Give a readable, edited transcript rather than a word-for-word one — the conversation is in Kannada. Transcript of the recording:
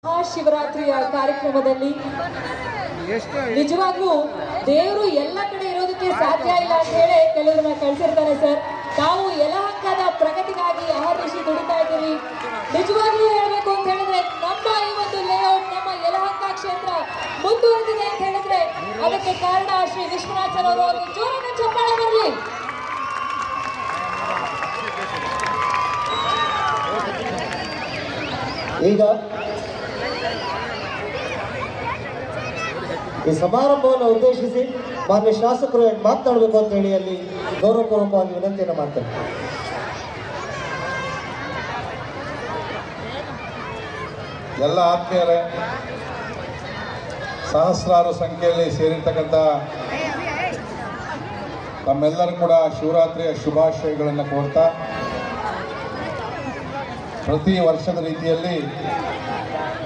ಮಹಾಶಿವರಾತ್ರಿಯ ಕಾರ್ಯಕ್ರಮದಲ್ಲಿ ನಿಜವಾಗ್ಲೂ ದೇವರು ಎಲ್ಲ ಕಡೆ ಇರೋದಕ್ಕೆ ಸಾಧ್ಯ ಇಲ್ಲ ಅಂತ ಹೇಳಿ ಕೆಲವರನ್ನ ಕಳಿಸಿರ್ತಾರೆ ಸರ್. ನಾವು ಯಲಹಂಕದ ಪ್ರಗತಿಗಾಗಿ ಅಹರ್ನಿಶಿ ದುಡಿತಾ ಇದ್ದೀವಿ. ನಿಜವಾಗ್ಲೂ ಹೇಳ್ಬೇಕು ಅಂತ ಹೇಳಿದ್ರೆ ನಮ್ಮ ಈ ಒಂದು ಲೇಔಟ್, ನಮ್ಮ ಯಲಹಂಕ ಕ್ಷೇತ್ರ ಮುಂದುವರೆದಿದೆ ಅಂತ ಹೇಳಿದ್ರೆ ಅದಕ್ಕೆ ಕಾರಣ ಶ್ರೀ ವಿಶ್ವನಾಥ್ ಸರ್ ಅವರು. ಅವ್ರಿಗೆ ಜೋರಾದ ಚಪ್ಪಾಳೆ ಬರಲಿ. ಈಗ ಈ ಸಮಾರಂಭವನ್ನು ಉದ್ದೇಶಿಸಿ ಮಾನ್ಯ ಶಾಸಕರು ಮಾತನಾಡಬೇಕು ಅಂತ ಹೇಳಿ ಅಲ್ಲಿ ಗೌರವಪೂರ್ವಕವಾಗಿ ವಿನಂತಿಯನ್ನು ಮಾಡ್ತಾರೆ. ಎಲ್ಲ ಆತ್ಮೀಯರೇ, ಸಹಸ್ರಾರು ಸಂಖ್ಯೆಯಲ್ಲಿ ಸೇರಿರ್ತಕ್ಕಂಥ ತಮ್ಮೆಲ್ಲರೂ ಕೂಡ ಶಿವರಾತ್ರಿಯ ಶುಭಾಶಯಗಳನ್ನು ಕೋರ್ತಾ ಪ್ರತಿ ವರ್ಷದ ರೀತಿಯಲ್ಲಿ